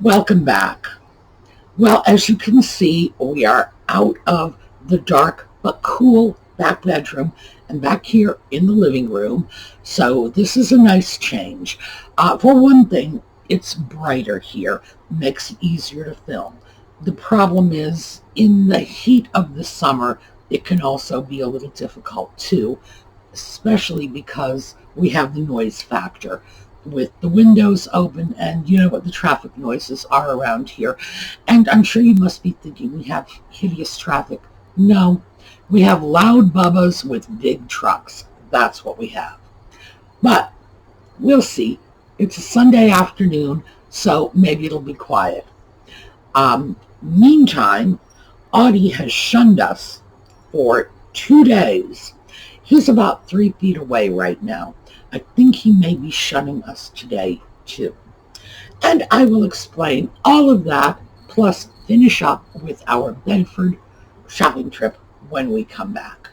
Welcome back. Well, as you can see, we are out of the dark but cool back bedroom and back here in the living room. So this is a nice change. For one thing, it's brighter here, makes it easier to film. The problem is, in the heat of the summer, it can also be a little difficult too, especially because we have the noise factor with the windows open, and you know what the traffic noises are around here. And I'm sure you must be thinking we have hideous traffic. No, we have loud bubbas with big trucks. That's what we have. But we'll see. It's a Sunday afternoon, so maybe it'll be quiet. Meantime, Audi has shunned us for 2 days. He's about 3 feet away right now. I think he may be shunning us today, too. And I will explain all of that, plus finish up with our Bedford shopping trip when we come back.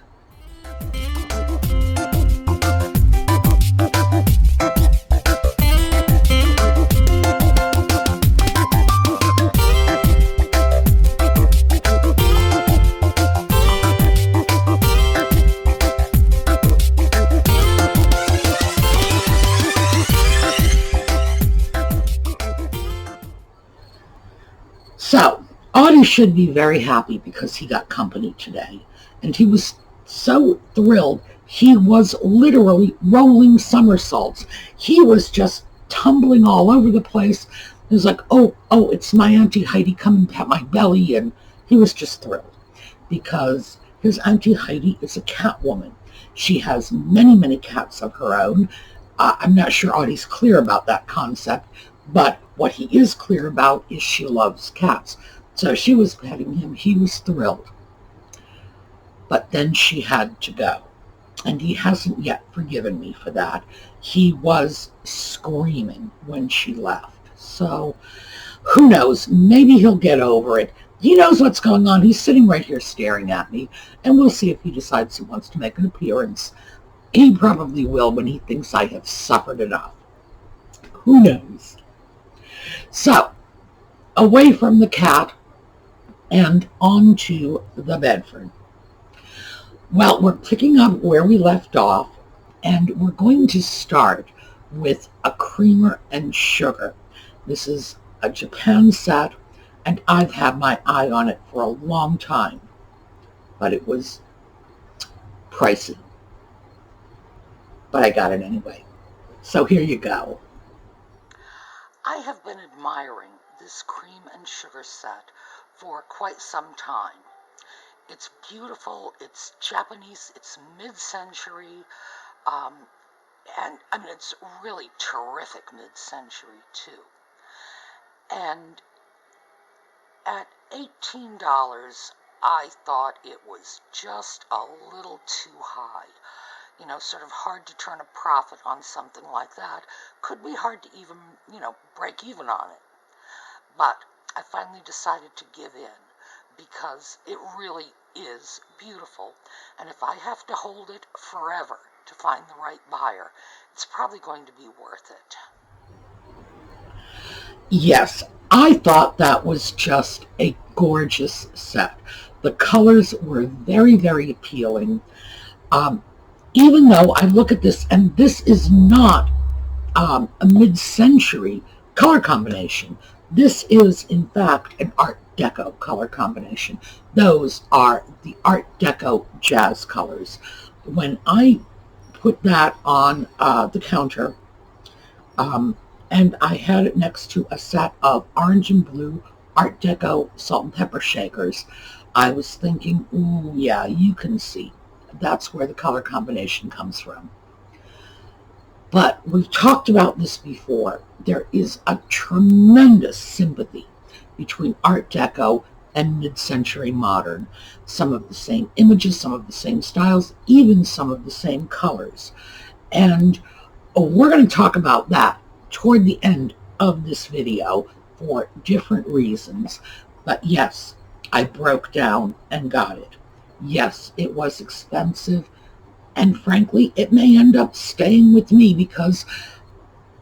So, Audi should be very happy because he got company today. And he was so thrilled, he was literally rolling somersaults. He was just tumbling all over the place. He was like, oh, it's my Auntie Heidi, come and pat my belly. And he was just thrilled because his Auntie Heidi is a cat woman. She has many, many cats of her own. I'm not sure Audie's clear about that concept, but what he is clear about is she loves cats. So she was petting him. He was thrilled. But then she had to go. And he hasn't yet forgiven me for that. He was screaming when she left. So who knows? Maybe he'll get over it. He knows what's going on. He's sitting right here staring at me. And we'll see if he decides he wants to make an appearance. He probably will when he thinks I have suffered enough. Who knows? So, away from the cat and onto the Bedford. Well, we're picking up where we left off, and we're going to start with a creamer and sugar. This is a Japan set, and I've had my eye on it for a long time, but it was pricey. But I got it anyway. So here you go. I have been admiring this cream and sugar set for quite some time. It's beautiful, it's Japanese, it's mid-century, and I mean, it's really terrific mid-century too. And at $18, I thought it was just a little too high. You know, sort of hard to turn a profit on something like that. Could be hard to even, break even on it. But I finally decided to give in because it really is beautiful. And if I have to hold it forever to find the right buyer, it's probably going to be worth it. Yes, I thought that was just a gorgeous set. The colors were very, very appealing. Even though I look at this, and this is not a mid-century color combination. This is, in fact, an Art Deco color combination. Those are the Art Deco jazz colors. When I put that on the counter, and I had it next to a set of orange and blue Art Deco salt and pepper shakers, I was thinking, ooh, yeah, you can see. That's where the color combination comes from. But we've talked about this before. There is a tremendous sympathy between Art Deco and mid-century modern. Some of the same images, some of the same styles, even some of the same colors. And we're going to talk about that toward the end of this video for different reasons. But yes, I broke down and got it. Yes, it was expensive, and frankly, it may end up staying with me because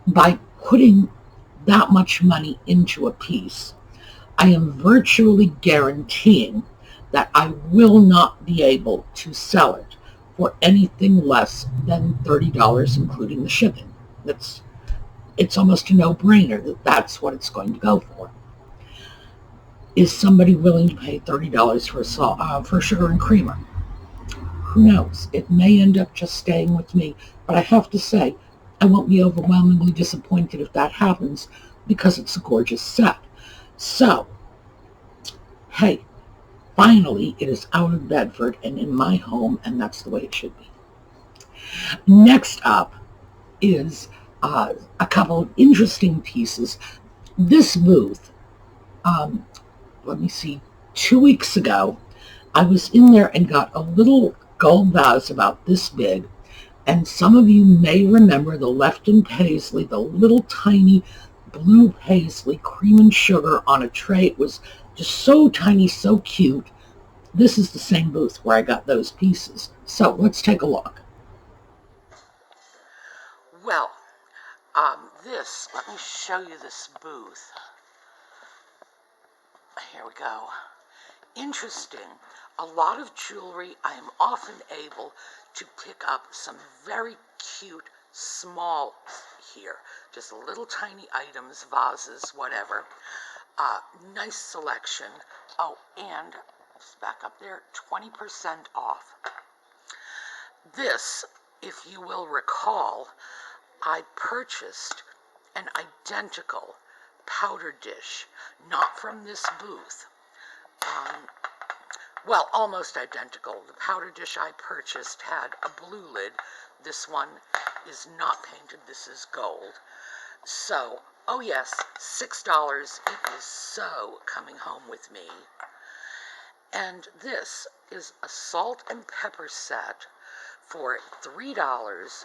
by putting that much money into a piece, I am virtually guaranteeing that I will not be able to sell it for anything less than $30, including the shipping. It's almost a no-brainer that that's what it's going to go for. Is somebody willing to pay $30 for sugar and creamer? Who knows? It may end up just staying with me, but I have to say, I won't be overwhelmingly disappointed if that happens because it's a gorgeous set. So, hey, finally it is out of Bedford and in my home, and that's the way it should be. Next up is a couple of interesting pieces. This booth, let me see, 2 weeks ago, I was in there and got a little gold vase about this big, and some of you may remember the Lefton Paisley, the little tiny blue paisley, cream and sugar on a tray. It was just so tiny, so cute. This is the same booth where I got those pieces. So let's take a look. Well, let me show you this booth. Here we go. Interesting. A lot of jewelry. I am often able to pick up some very cute small here. Just little tiny items, vases, whatever. Nice selection. Oh, and just back up there, 20% off. This, if you will recall, I purchased an identical powder dish, not from this booth. Well, almost identical. The powder dish I purchased had a blue lid. This one is not painted. This is gold. So, oh yes, $6. It is so coming home with me. And this is a salt and pepper set for $3.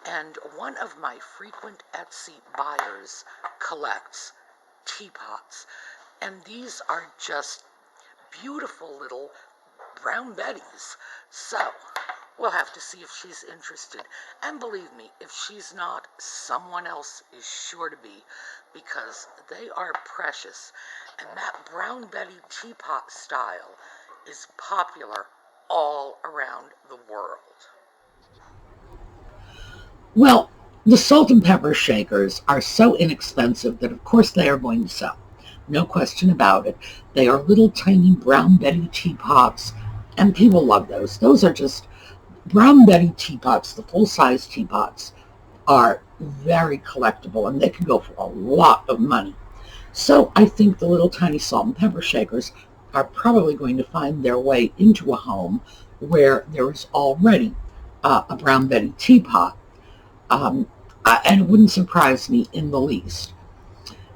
And one of my frequent Etsy buyers collects teapots. And these are just beautiful little brown Bettys. So, we'll have to see if she's interested. And believe me, if she's not, someone else is sure to be, because they are precious. And that brown Betty teapot style is popular all around the world. Well, the salt and pepper shakers are so inexpensive that of course they are going to sell. No question about it. They are little tiny brown Betty teapots, and people love those. Those are just brown Betty teapots. The full-size teapots are very collectible, and they can go for a lot of money. So I think the little tiny salt and pepper shakers are probably going to find their way into a home where there is already a brown Betty teapot. And it wouldn't surprise me in the least.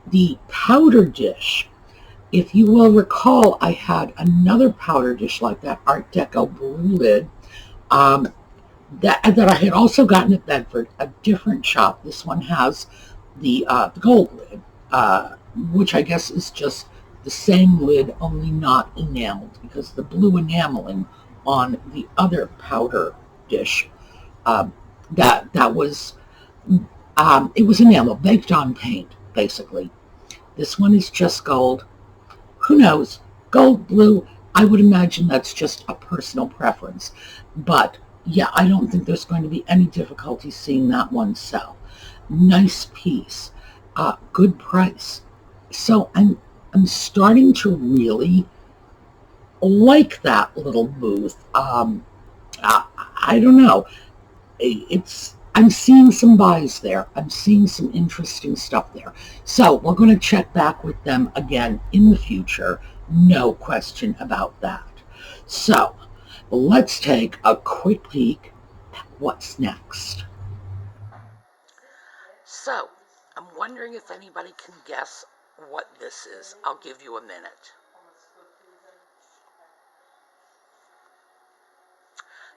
The powder dish, if you will recall, I had another powder dish like that, Art Deco blue lid, that I had also gotten at Bedford, a different shop. This one has the gold lid, which I guess is just the same lid, only not enameled, because the blue enameling on the other powder dish, that was, it was enamel, baked on paint, basically. This one is just gold. Who knows? Gold, blue, I would imagine that's just a personal preference. But yeah, I don't think there's going to be any difficulty seeing that one sell. Nice piece. Good price. So I'm starting to really like that little booth. I don't know. I'm seeing some buys there. I'm seeing some interesting stuff there. So we're going to check back with them again in the future. No question about that. So let's take a quick peek at what's next. So I'm wondering if anybody can guess what this is. I'll give you a minute.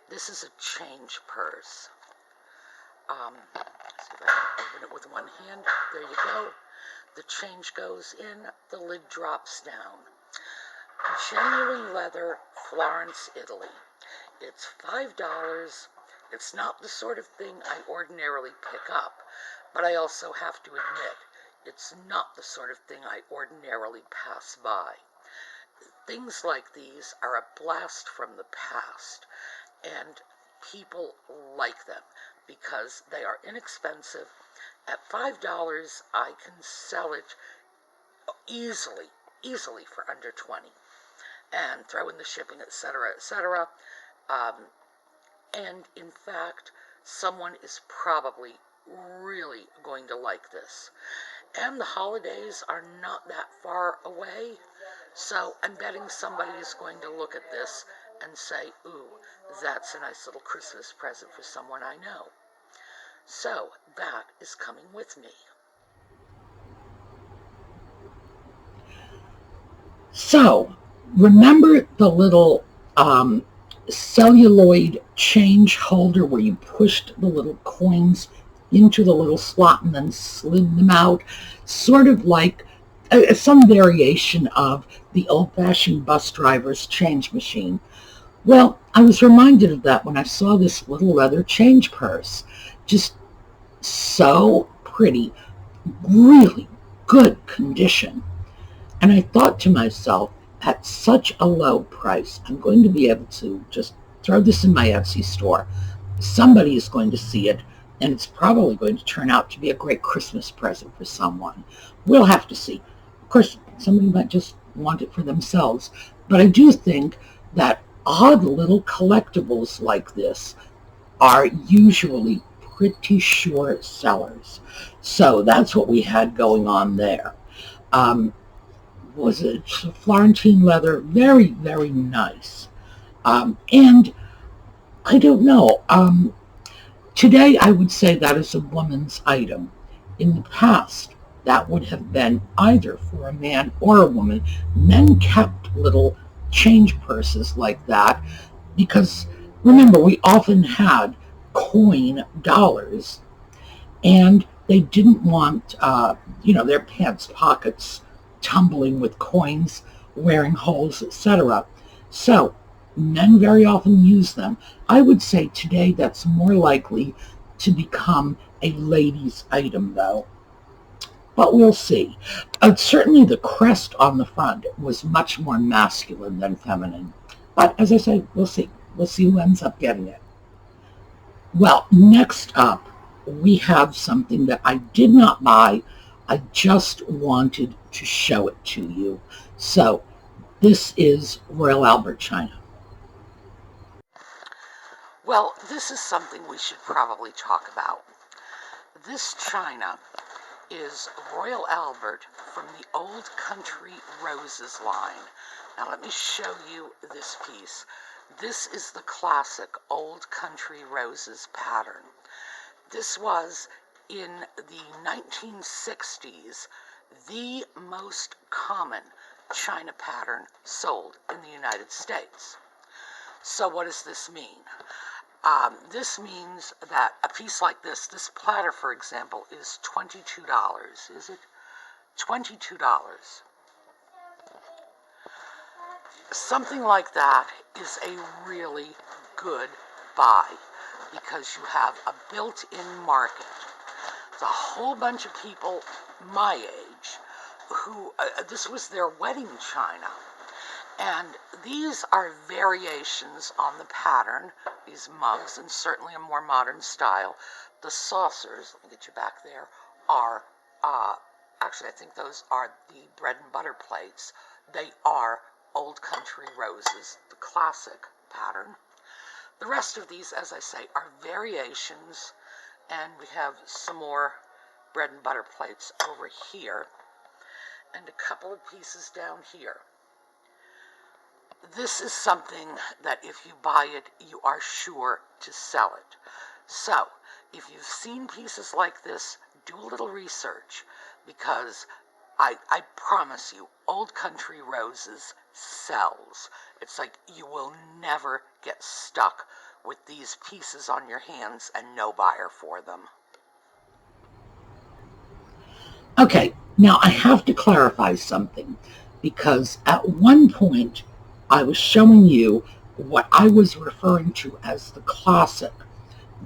This is a change purse. See if I can open it with one hand. There you go. The change goes in, the lid drops down. Genuine leather, Florence, Italy. It's $5. It's not the sort of thing I ordinarily pick up, but I also have to admit, it's not the sort of thing I ordinarily pass by. Things like these are a blast from the past, and people like them because they are inexpensive. At $5, I can sell it easily for under 20, and throw in the shipping, etc., etc. And in fact, someone is probably really going to like this. And the holidays are not that far away, so I'm betting somebody is going to look at this and say, ooh, that's a nice little Christmas present for someone I know. So that is coming with me. So, remember the little celluloid change holder where you pushed the little coins into the little slot and then slid them out? Sort of like some variation of the old-fashioned bus driver's change machine. Well, I was reminded of that when I saw this little leather change purse. Just so pretty, really good condition. And I thought to myself, at such a low price, I'm going to be able to just throw this in my Etsy store. Somebody is going to see it, and it's probably going to turn out to be a great Christmas present for someone. We'll have to see. Of course, somebody might just want it for themselves, but I do think that odd little collectibles like this are usually pretty sure sellers. So that's what we had going on there. Was it Florentine leather? Very, very nice. And I don't know. Today I would say that is a woman's item. In the past, that would have been either for a man or a woman. Men kept little change purses like that because, remember, we often had coin dollars, and they didn't want, their pants pockets tumbling with coins, wearing holes, etc. So men very often use them. I would say today that's more likely to become a lady's item, though. But we'll see. Certainly the crest on the front was much more masculine than feminine. But as I say, we'll see. We'll see who ends up getting it. Well, next up, we have something that I did not buy. I just wanted to show it to you. So this is Royal Albert china. Well, this is something we should probably talk about. This china is Royal Albert from the Old Country Roses line. Now let me show you this piece. This is the classic Old Country Roses pattern. This was, in the 1960s, the most common china pattern sold in the United States. So what does this mean? This means that a piece like this platter, for example, is $22. Is it? $22. Something like that is a really good buy because you have a built-in market. There's a whole bunch of people my age who, this was their wedding china. And these are variations on the pattern, these mugs, and certainly a more modern style. The saucers, let me get you back there, are, actually I think those are the bread and butter plates. They are Old Country Roses, the classic pattern. The rest of these, as I say, are variations, and we have some more bread and butter plates over here, and a couple of pieces down here. This is something that if you buy it, you are sure to sell it. So, if you've seen pieces like this, do a little research, because I promise you, Old Country Roses sells. It's like you will never get stuck with these pieces on your hands and no buyer for them. Okay, now I have to clarify something, because at one point I was showing you what I was referring to as the classic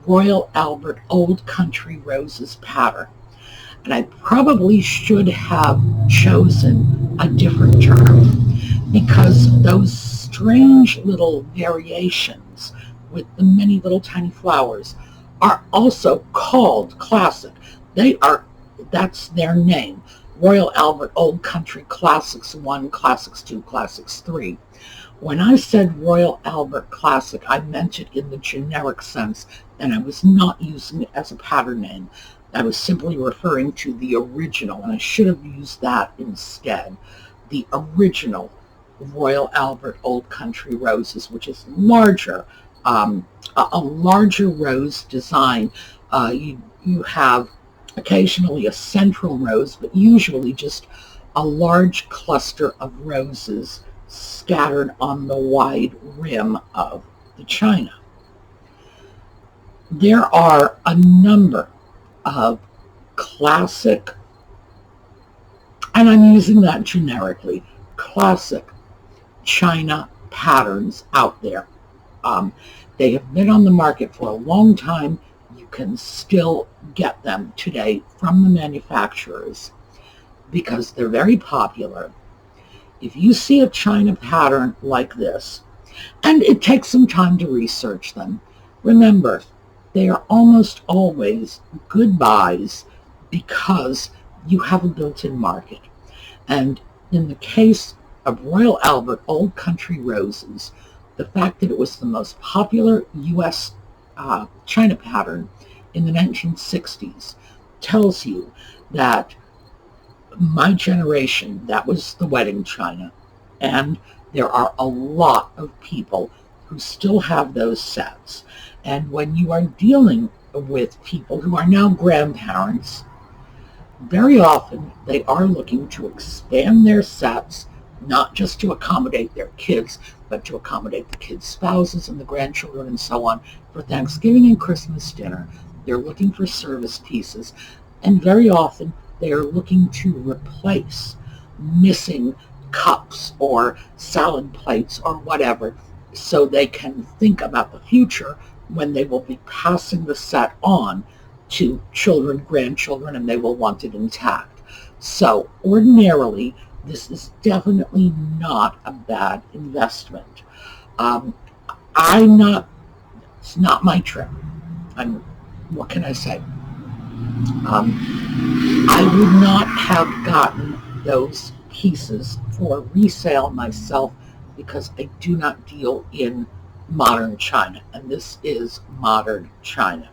Royal Albert Old Country Roses pattern. And I probably should have chosen a different term, because those strange little variations with the many little tiny flowers are also called classic. That's their name. Royal Albert Old Country Classics 1, Classics 2, Classics 3. When I said Royal Albert Classic, I meant it in the generic sense, and I was not using it as a pattern name. I was simply referring to the original, and I should have used that instead. The original Royal Albert Old Country Roses, which is larger, a larger rose design. You have occasionally a central rose, but usually just a large cluster of roses scattered on the wide rim of the china. There are a number of classic, and I'm using that generically, classic china patterns out there. They have been on the market for a long time. You can still get them today from the manufacturers because they're very popular. If you see a china pattern like this, and it takes some time to research them, remember, they are almost always good buys because you have a built-in market. And in the case of Royal Albert Old Country Roses, the fact that it was the most popular U.S. china pattern in the 1960s tells you that my generation, that was the wedding china. And there are a lot of people who still have those sets. And when you are dealing with people who are now grandparents, very often they are looking to expand their sets, not just to accommodate their kids, but to accommodate the kids' spouses and the grandchildren and so on for Thanksgiving and Christmas dinner. They're looking for service pieces, and very often they are looking to replace missing cups or salad plates or whatever, so they can think about the future when they will be passing the set on to children, grandchildren, and they will want it intact. So ordinarily, this is definitely not a bad investment. It's not my trip. What can I say? I would not have gotten those pieces for resale myself because I do not deal in modern china, and this is modern china.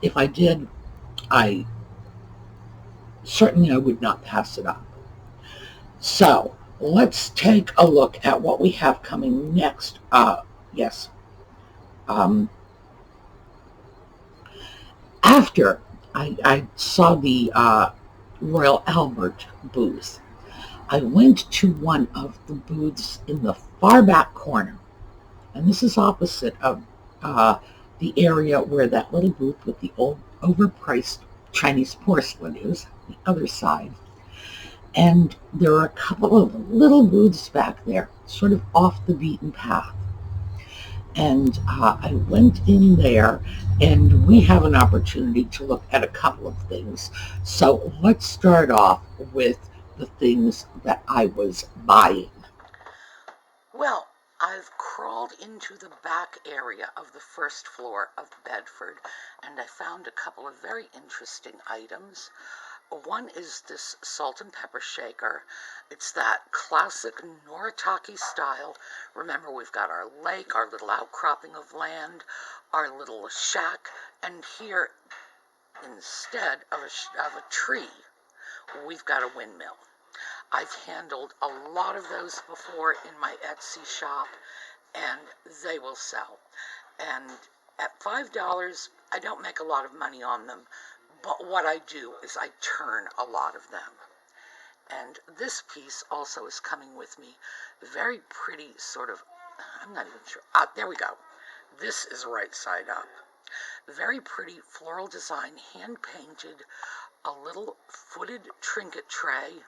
If I did, I would not pass it up. So let's take a look at what we have coming next. Yes. After I saw the Royal Albert booth, I went to one of the booths in the far back corner, and this is opposite of the area where that little booth with the old overpriced Chinese porcelain is, the other side. And there are a couple of little booths back there, sort of off the beaten path. And I went in there, and we have an opportunity to look at a couple of things. So let's start off with the things that I was buying. Well, I've crawled into the back area of the first floor of Bedford, and I found a couple of very interesting items. One is this salt and pepper shaker. It's that classic Noritake style. Remember, we've got our lake, our little outcropping of land, our little shack, and here, instead of a tree, we've got a windmill. I've handled a lot of those before in my Etsy shop, and they will sell. And at $5, I don't make a lot of money on them, but what I do is I turn a lot of them. And this piece also is coming with me. Very pretty sort of, I'm not even sure. There we go. This is right side up. Very pretty floral design, hand painted, a little footed trinket tray.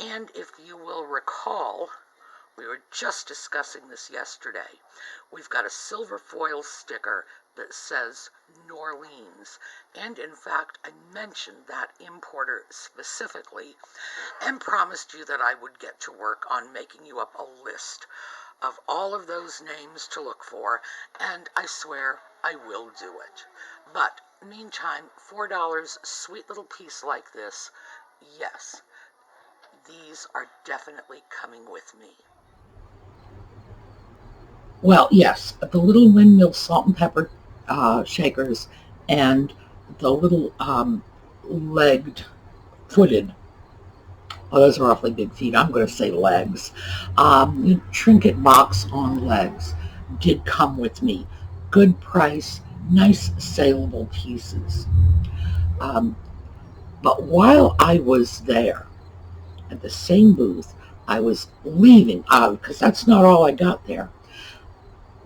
And if you will recall, We were just discussing this yesterday. We've got a silver foil sticker that says New Orleans, and in fact I mentioned that importer specifically and promised you that I would get to work on making you up a list of all of those names to look for, and I swear I will do it. But meantime, $4, sweet little piece like this, yes, these are definitely coming with me. Well, yes, but the little windmill salt and pepper shakers and the little legged, footed, oh, those are awfully big feet, I'm going to say legs, trinket box on legs did come with me. Good price, nice saleable pieces. But while I was there at the same booth, I was leaving, because that's not all I got there.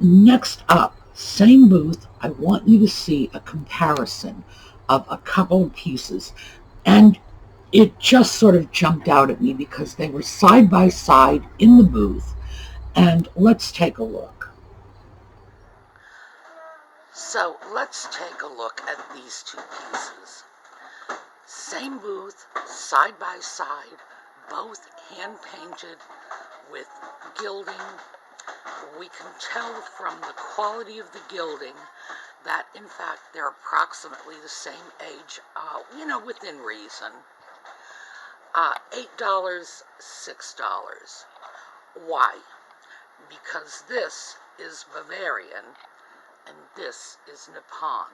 Next up, same booth, I want you to see a comparison of a couple of pieces. And it just sort of jumped out at me because they were side by side in the booth. And let's take a look. So let's take a look at these two pieces. Same booth, side by side, both hand painted with gilding. We can tell from the quality of the gilding that, in fact, they're approximately the same age, within reason. $8, $6. Why? Because this is Bavarian and this is Nippon.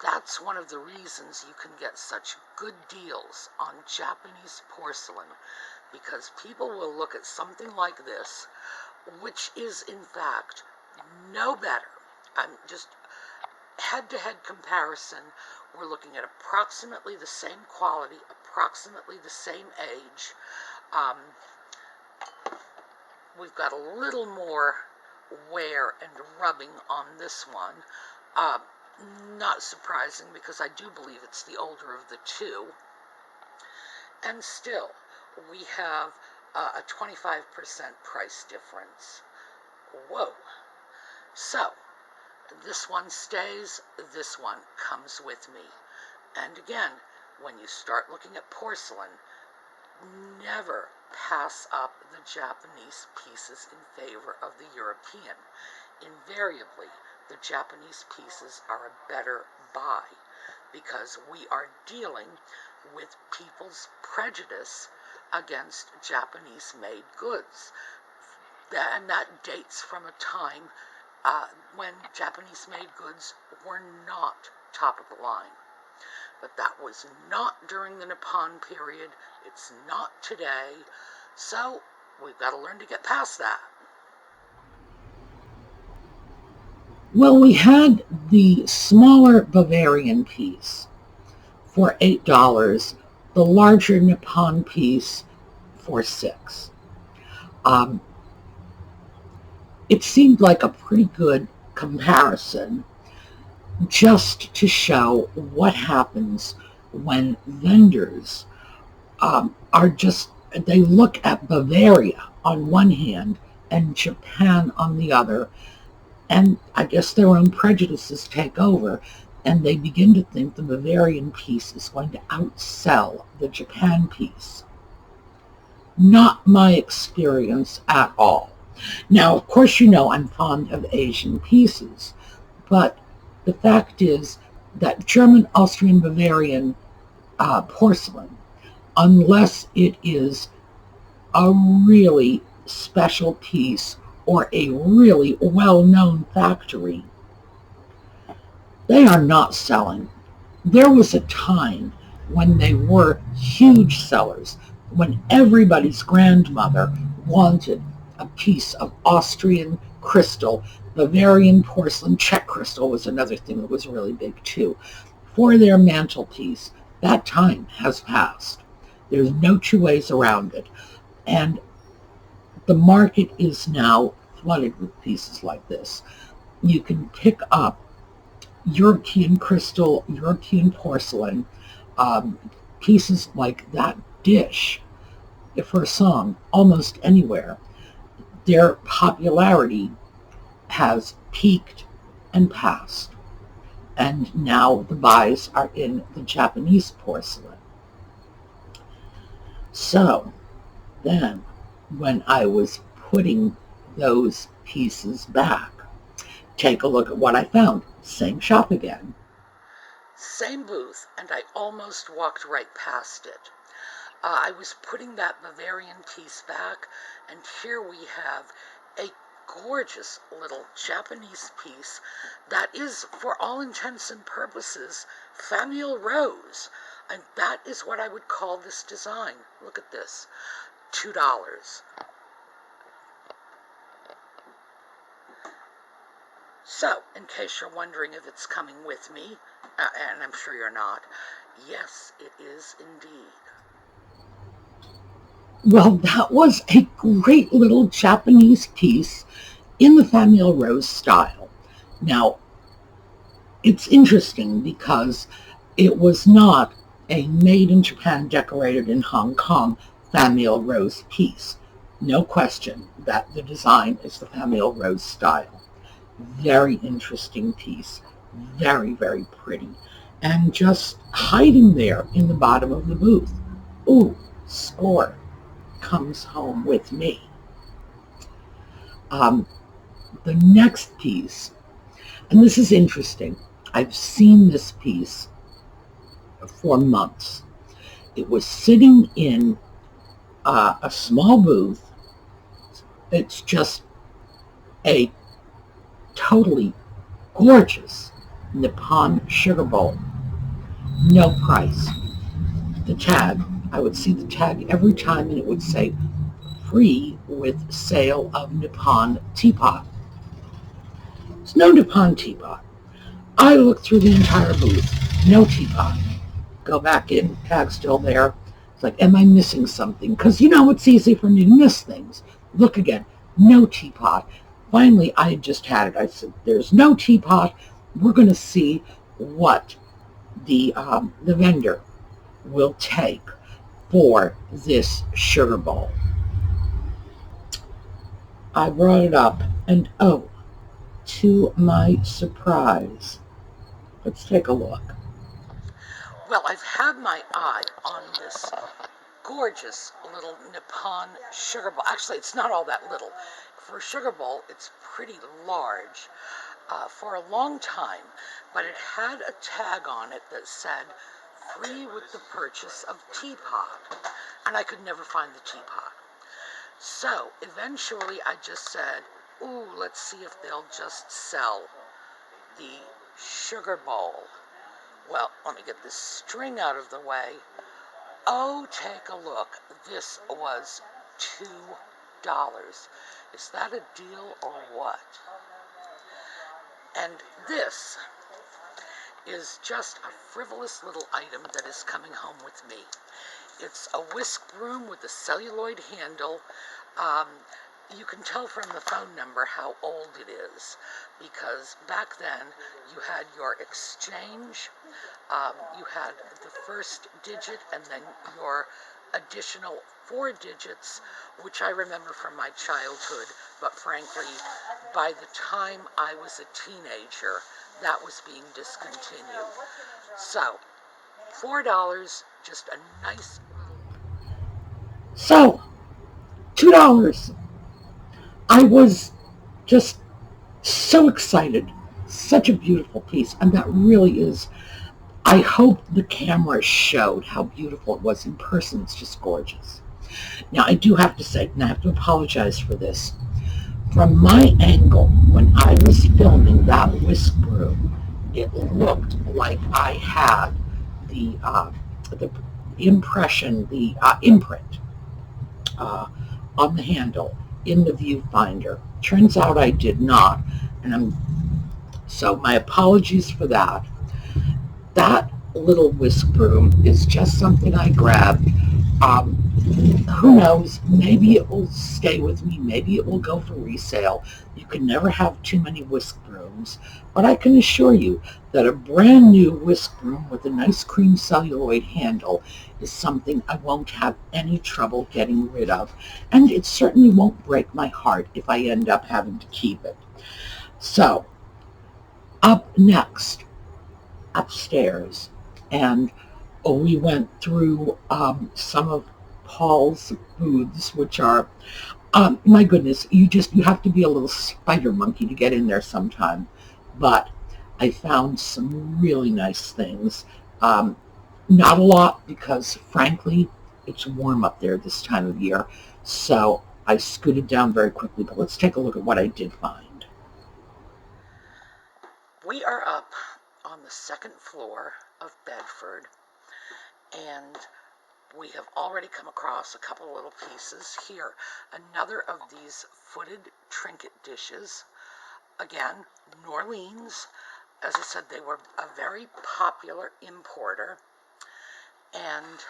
That's one of the reasons you can get such good deals on Japanese porcelain, because people will look at something like this, which is in fact no better. I'm just head-to-head comparison. We're looking at approximately the same quality, approximately the same age. We've got a little more wear and rubbing on this one. Not surprising, because I do believe it's the older of the two. And still, we have a 25% price difference. Whoa. So, this one stays, this one comes with me. And again, when you start looking at porcelain, never pass up the Japanese pieces in favor of the European. Invariably, the Japanese pieces are a better buy, because we are dealing with people's prejudice against Japanese-made goods. And that dates from a time when Japanese-made goods were not top of the line. But that was not during the Nippon period. It's not today. So we've got to learn to get past that. Well, we had the smaller Bavarian piece for $8, the larger Nippon piece for $6. It seemed like a pretty good comparison, just to show what happens when vendors they look at Bavaria on one hand and Japan on the other, and I guess their own prejudices take over, and they begin to think the Bavarian piece is going to outsell the Japan piece. Not my experience at all. Now, of course, I'm fond of Asian pieces, but the fact is that German, Austrian, Bavarian porcelain, unless it is a really special piece or a really well-known factory, they are not selling. There was a time when they were huge sellers, when everybody's grandmother wanted a piece of Austrian crystal. Bavarian porcelain, Czech crystal was another thing that was really big too, for their mantelpiece. That time has passed. There's no two ways around it. And the market is now flooded with pieces like this. You can pick up European crystal, European porcelain, pieces like that dish for a song almost anywhere. their popularity has peaked and passed, and now the buys are in the Japanese porcelain. So then, when I was putting those pieces back, take a look at what I found. Same shop again. Same booth, and I almost walked right past it. I was putting that Bavarian piece back, and here we have a gorgeous little Japanese piece that is, for all intents and purposes, famille rose. And that is what I would call this design. Look at this. $2. So, in case you're wondering if it's coming with me, and I'm sure you're not, yes, it is indeed. Well, that was a great little Japanese piece in the famille rose style. Now, it's interesting because it was not a made in Japan, decorated in Hong Kong famille rose piece. No question that the design is the famille rose style. Very interesting piece. Very, very pretty. And just hiding there in the bottom of the booth. Ooh, score. Comes home with me. The next piece, and this is interesting. I've seen this piece for months. It was sitting in a small booth. It's just a totally gorgeous Nippon sugar bowl. No price. The tag, I would see the tag every time, and it would say free with sale of Nippon teapot. There's no Nippon teapot. I looked through the entire booth. No teapot. Go back in, tag still there. It's like, am I missing something? Because, it's easy for me to miss things. Look again. No teapot. Finally, I just had it. I said, there's no teapot. We're going to see what the vendor will take for this sugar bowl. I brought it up, and to my surprise, let's take a look. Well, I've had my eye on this gorgeous little Nippon sugar bowl. Actually, it's not all that little. For a sugar bowl, it's pretty large for a long time, but it had a tag on it that said, free with the purchase of teapot, and I could never find the teapot. So eventually I just said, ooh, let's see if they'll just sell the sugar bowl. Well, let me get this string out of the way. Oh, take a look. This was $2. Is that a deal or what? And this is just a frivolous little item that is coming home with me. It's a whisk broom with a celluloid handle. You can tell from the phone number how old it is, because back then you had your exchange, you had the first digit, and then your additional 4 digits, which I remember from my childhood, but frankly, by the time I was a teenager, that was being discontinued. So, $4, just a nice... So, $2. I was just so excited. Such a beautiful piece. And that really is, I hope the camera showed how beautiful it was in person. It's just gorgeous. Now, I do have to say, and I have to apologize for this, from my angle, when I was filming that whisk broom, it looked like I had the impression, the imprint on the handle in the viewfinder. Turns out I did not, and so my apologies for that. That little whisk broom is just something I grabbed Who knows? Maybe it will stay with me. Maybe it will go for resale. You can never have too many whisk brooms. But I can assure you that a brand new whisk broom with a nice cream celluloid handle is something I won't have any trouble getting rid of. And it certainly won't break my heart if I end up having to keep it. So, up next, upstairs, and we went through some of Paul's booths, which are, my goodness, you have to be a little spider monkey to get in there sometime. But I found some really nice things. Not a lot because, frankly, it's warm up there this time of year. So I scooted down very quickly. But let's take a look at what I did find. We are up on the second floor of Bedford, and we have already come across a couple of little pieces here. Another of these footed trinket dishes. Again, New Orleans. As I said, they were a very popular importer. And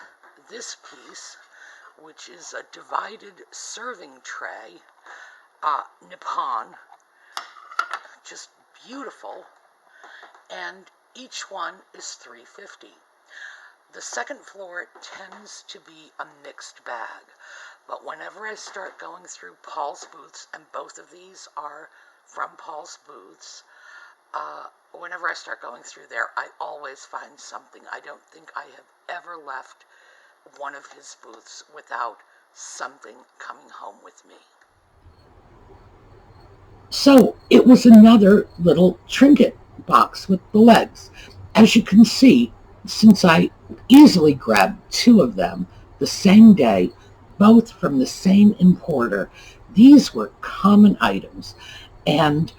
this piece, which is a divided serving tray, Nippon, just beautiful. And each one is $3.50. The second floor tends to be a mixed bag, but whenever I start going through Paul's booths, and both of these are from Paul's booths, whenever I start going through there, I always find something. I don't think I have ever left one of his booths without something coming home with me. So it was another little trinket box with the legs. As you can see, since I easily grabbed two of them the same day, both from the same importer, these were common items, and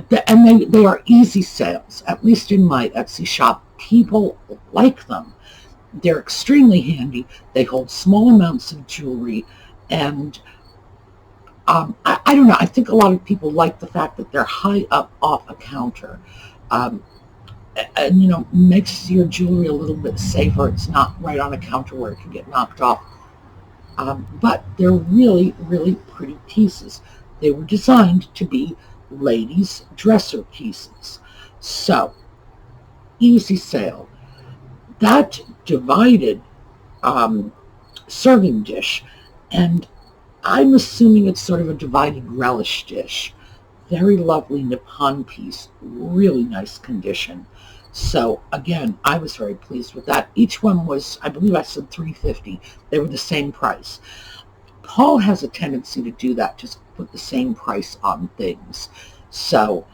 they are easy sales. At least in my Etsy shop, people like them. They're extremely handy. They hold small amounts of jewelry, and I don't know. I think a lot of people like the fact that they're high up off a counter. And makes your jewelry a little bit safer. It's not right on a counter where it can get knocked off. But they're really, really pretty pieces. They were designed to be ladies' dresser pieces. So, easy sale. That divided serving dish, and I'm assuming it's sort of a divided relish dish. Very lovely Nippon piece, really nice condition. So again, I was very pleased with that. Each one was, I believe I said $3.50. They were the same price. Paul has a tendency to do that, just put the same price on things. So,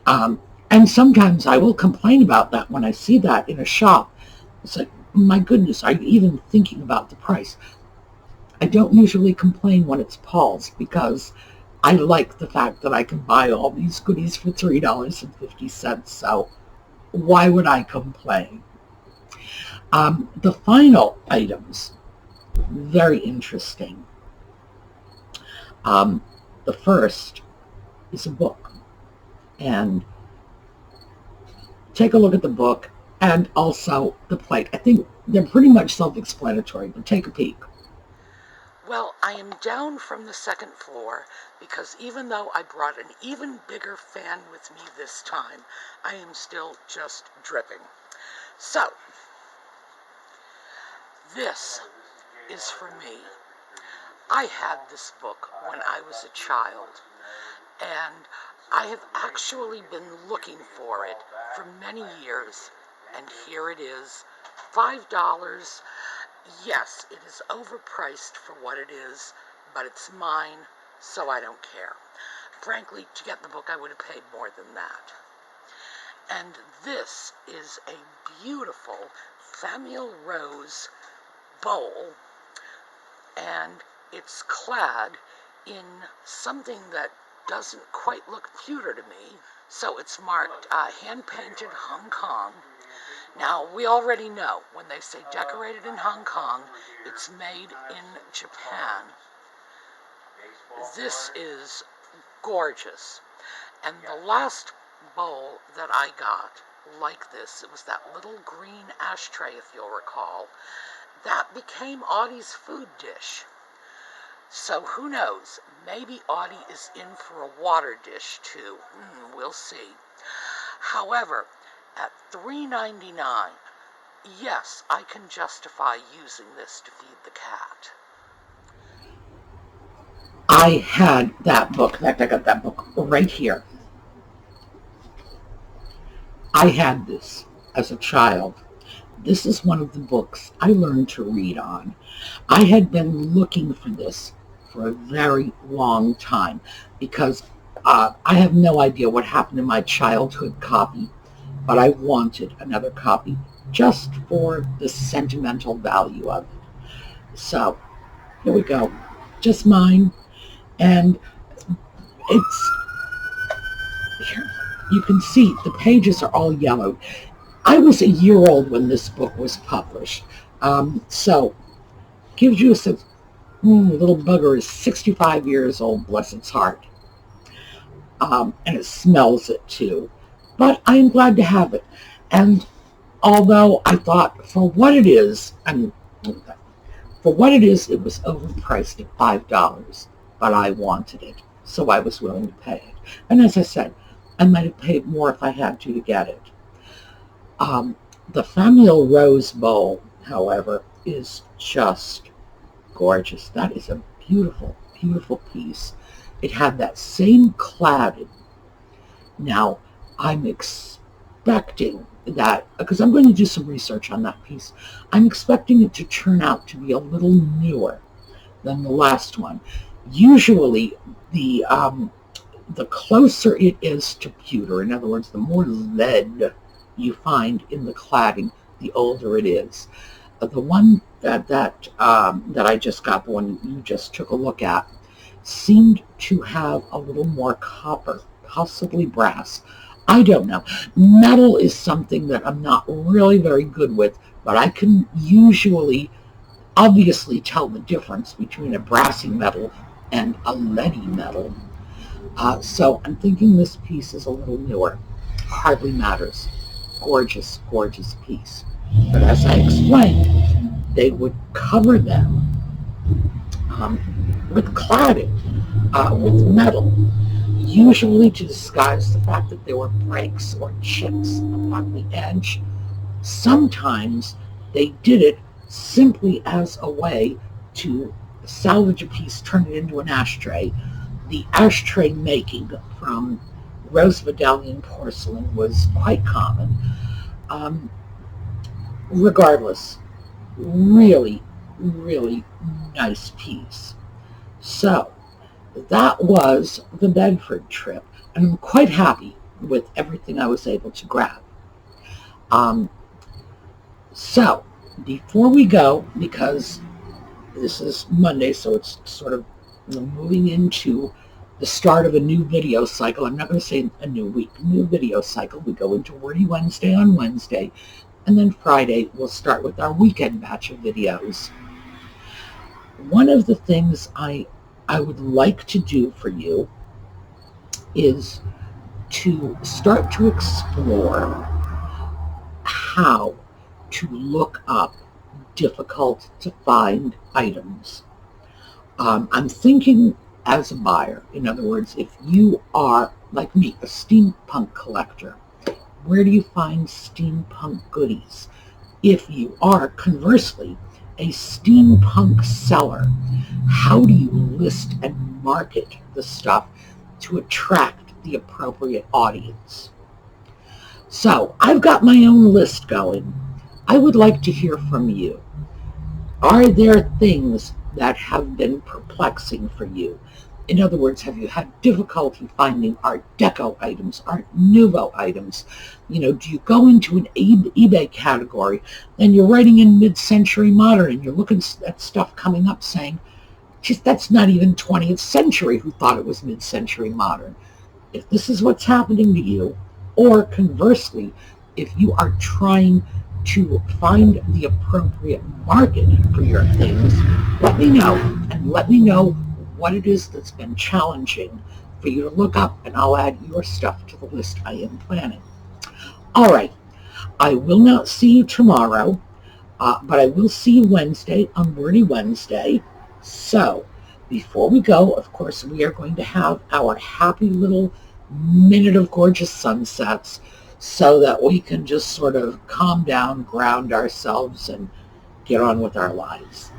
and sometimes I will complain about that when I see that in a shop. It's like, my goodness, are you even thinking about the price? I don't usually complain when it's Paul's because I like the fact that I can buy all these goodies for $3.50, so why would I complain? The final items, very interesting. The first is a book, and take a look at the book and also the plate. I think they're pretty much self-explanatory, but take a peek. Well, I am down from the second floor because even though I brought an even bigger fan with me this time, I am still just dripping. So, this is for me. I had this book when I was a child, and I have actually been looking for it for many years, and here it is, $5. Yes, it is overpriced for what it is, but it's mine, so I don't care. Frankly, to get the book, I would have paid more than that. And this is a beautiful Famille Rose bowl, and it's clad in something that doesn't quite look pewter to me. So it's marked hand-painted Hong Kong. Now, we already know when they say decorated in Hong Kong, it's made in Japan. This is gorgeous. And the last bowl that I got like this, it was that little green ashtray, if you'll recall, that became Audi's food dish. So who knows, maybe Audi is in for a water dish too. We'll see. However, at $3.99, yes, I can justify using this to feed the cat. I had that book. In fact, I got that book right here. I had this as a child. This is one of the books I learned to read on. I had been looking for this for a very long time because I have no idea what happened to my childhood copy, but I wanted another copy just for the sentimental value of it. So here we go. Just mine. And it's, here, you can see the pages are all yellowed. I was a year old when this book was published. So gives you a sense, little bugger is 65 years old, bless its heart. And it smells it too. But I am glad to have it. And although I thought for what it is, it was overpriced at $5. But I wanted it, so I was willing to pay it. And as I said, I might have paid more if I had to get it. The Famille Rose Bowl, however, is just gorgeous. That is a beautiful, beautiful piece. It had that same cladding. Now, I'm expecting that, because I'm going to do some research on that piece, I'm expecting it to turn out to be a little newer than the last one. Usually, the closer it is to pewter, in other words, the more lead you find in the cladding, the older it is. The one that I just got, the one you just took a look at, seemed to have a little more copper, possibly brass. I don't know. Metal is something that I'm not really very good with, but I can usually obviously tell the difference between a brassy metal and a leady metal. So I'm thinking this piece is a little newer. Hardly matters. Gorgeous, gorgeous piece. But as I explained, they would cover them with cladding, with metal, usually to disguise the fact that there were breaks or chips along the edge. Sometimes they did it simply as a way to salvage a piece, turn it into an ashtray. The ashtray making from rose medallion porcelain was quite common. Regardless, really, really nice piece. So that was the Bedford trip, and I'm quite happy with everything I was able to grab. So before we go, because this is Monday, so it's sort of moving into the start of a new video cycle. I'm not going to say a new week, new video cycle. We go into Wordy Wednesday on Wednesday, and then Friday we'll start with our weekend batch of videos. One of the things I would like to do for you is to start to explore how to look up difficult to find items. I'm thinking as a buyer, in other words, if you are, like me, a steampunk collector, where do you find steampunk goodies? If you are, conversely, a steampunk seller, how do you list and market the stuff to attract the appropriate audience? So I've got my own list going. I would like to hear from you. Are there things that have been perplexing for you? In other words, have you had difficulty finding Art Deco items, Art Nouveau items? Do you go into an eBay category and you're writing in mid-century modern and you're looking at stuff coming up saying, geez, that's not even 20th century, who thought it was mid-century modern? If this is what's happening to you, or conversely, if you are trying to find the appropriate market for your things, let me know, and let me know what it is that's been challenging for you to look up, and I'll add your stuff to the list I am planning. All right, I will not see you tomorrow. But I will see you Wednesday on Wordy Wednesday. So before we go, of course, we are going to have our happy little minute of gorgeous sunsets so that we can just sort of calm down, ground ourselves, and get on with our lives.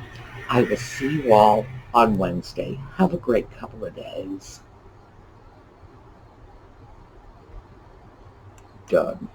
I will see you all on Wednesday. Have a great couple of days. Done.